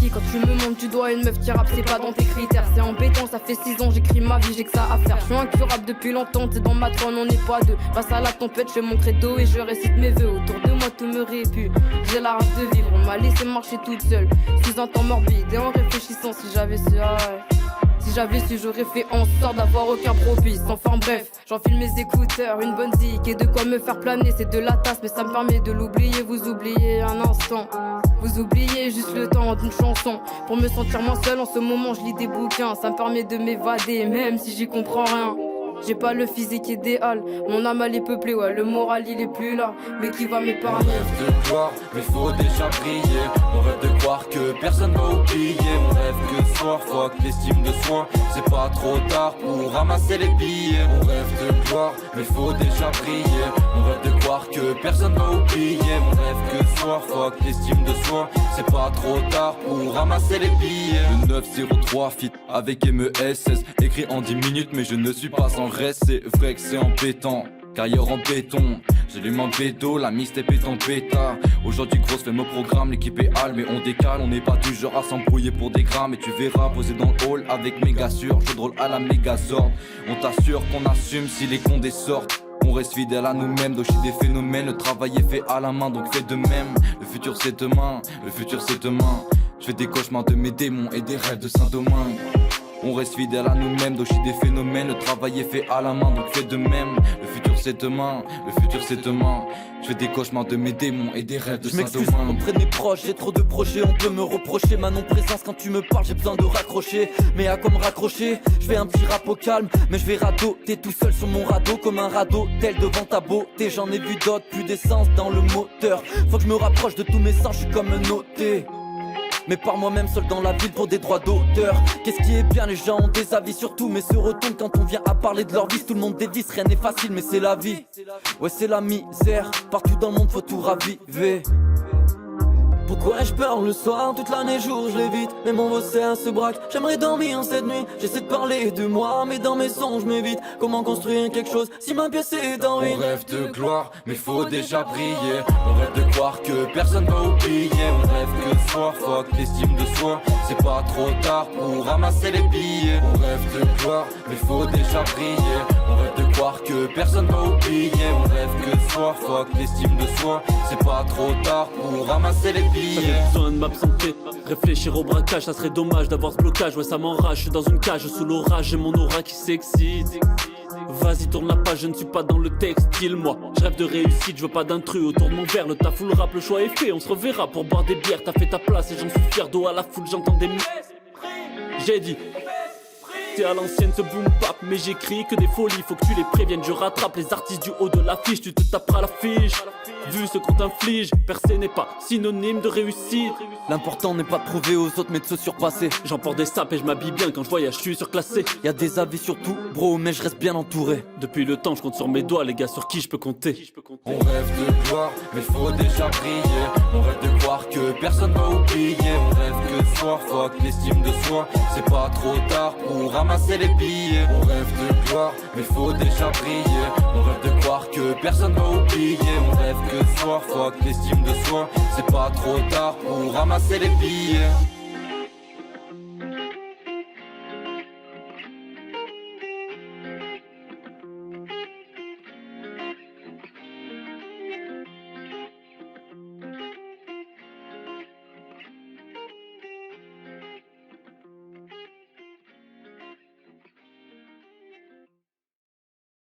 vie. Quand tu me montres du doigt une meuf qui rappe, c'est pas dans tes critères. C'est embêtant, ça fait 6 ans, j'écris ma vie, j'ai que ça à faire. Je suis incurable depuis longtemps, t'es dans ma trône, on n'est pas deux. Face à la tempête, je fais mon credo et je récite mes vœux. Autour de moi tout me répue, j'ai la rage de vivre. On m'a laissé marcher toute seule, sous un temps morbide. Et en réfléchissant, si j'avais su, si j'avais su, j'aurais fait en sorte d'avoir aucun propice. Enfin bref, j'enfile mes écouteurs, une bonne zik et de quoi me faire planer. C'est de la tasse, mais ça me permet de l'oublier. Vous oubliez un instant, vous oubliez juste le temps d'une chanson. Pour me sentir moins seul en ce moment, je lis des bouquins. Ça me permet de m'évader, même si j'y comprends rien. J'ai pas le physique idéal, mon âme elle est peuplée, ouais, le moral il est plus là, mais qui va m'épargner? On rêve de gloire, mais faut déjà briller. On rêve de croire que personne va oublier. On rêve que ce soir, fuck l'estime de soi. C'est pas trop tard pour ramasser les billets. On rêve de gloire, mais faut déjà briller. On rêve de croire que personne va oublier. On rêve que ce soir, fuck l'estime de soi. C'est pas trop tard pour ramasser les billets. Le 903 fit avec MESS, écrit en 10 minutes, mais je ne suis pas en reste. C'est vrai que c'est embêtant, carrière en béton. J'allume un bédo, la mixtape est en bêta. Aujourd'hui grosse fait mon programme, l'équipe est hal, mais on décale. On n'est pas toujours à s'embrouiller pour des grammes. Et tu verras poser dans le hall avec méga sûr. Jeu de rôle à la mégazord. On t'assure qu'on assume si les condés sortent. On reste fidèle à nous-mêmes, doshi des phénomènes. Le travail est fait à la main, donc fais de même. Le futur c'est demain, le futur c'est demain. Je fais des cauchemars de mes démons et des rêves de Saint-Domingue. On reste fidèle à nous-mêmes, doshi des phénomènes. Le travail est fait à la main, donc fais de même. Le futur c'est demain, le futur c'est demain. Je fais des cauchemars de mes démons et des rêves de Saint-Domingue. Je m'excuse auprès de mes proches, j'ai trop de projets. On peut me reprocher ma non-présence quand tu me parles. J'ai besoin de raccrocher, mais à quoi me raccrocher? Je fais un petit rap au calme, mais je vais radoter tout seul sur mon radeau. Comme un radeau, tel devant ta beauté. J'en ai vu d'autres, plus d'essence dans le moteur. Faut que je me rapproche de tous mes sens, je suis comme un noté. Mais par moi-même seul dans la ville pour des droits d'auteur. Qu'est-ce qui est bien, les gens ont des avis sur tout, mais se retournent quand on vient à parler de leur vie. Tout le monde dévisse, rien n'est facile mais c'est la vie. Ouais c'est la misère, partout dans le monde faut tout raviver. Pourquoi ai-je peur le soir, toute l'année jour je l'évite. Mais mon vocère se braque, j'aimerais dormir cette nuit. J'essaie de parler de moi, mais dans mes songes m'évite. Comment construire quelque chose si ma pièce est en ruine? On rêve de gloire, mais faut déjà briller. On rêve de croire que personne va oublier. On rêve que ce soir, fuck l'estime de soi. C'est pas trop tard pour ramasser les billets. On rêve de gloire, mais faut déjà briller. On rêve de croire que personne va oublier. On rêve que ce soir, fuck l'estime de soi. C'est pas trop tard pour ramasser les billets. J'avais besoin de m'absenter, réfléchir au braquage, ça serait dommage d'avoir ce blocage. Ouais ça m'enrage, je suis dans une cage sous l'orage, j'ai mon aura qui s'excite. Vas-y tourne la page, je ne suis pas dans le textile moi. Je rêve de réussite, je veux pas d'intrus autour de mon verre. Le taf ou le rap, le choix est fait, on se reverra pour boire des bières. T'as fait ta place et j'en suis fier, dos à la foule, j'entends des j'ai dit c'est à l'ancienne ce boom bap, mais j'écris que des folies, faut que tu les préviennes. Je rattrape les artistes du haut de l'affiche, tu te taperas la fiche. Vu ce qu'on t'inflige, percer n'est pas synonyme de réussite. L'important n'est pas de prouver aux autres mais de se surpasser. J'emporte des sapes et je m'habille bien quand je voyage, je suis surclassé. Y'a des avis sur tout, bro, mais je reste bien entouré. Depuis le temps je compte sur mes doigts les gars, sur qui je peux compter. On rêve de gloire, mais faut déjà briller. On rêve de croire que personne va oublier. On rêve que ce soir, fuck l'estime de soi. C'est pas trop tard pour ramasser les billets. On rêve de gloire, mais faut déjà briller. On rêve de croire que personne va oublier. On rêve que ce soir, fuck l'estime de soi. C'est pas trop tard pour ramasser les billets.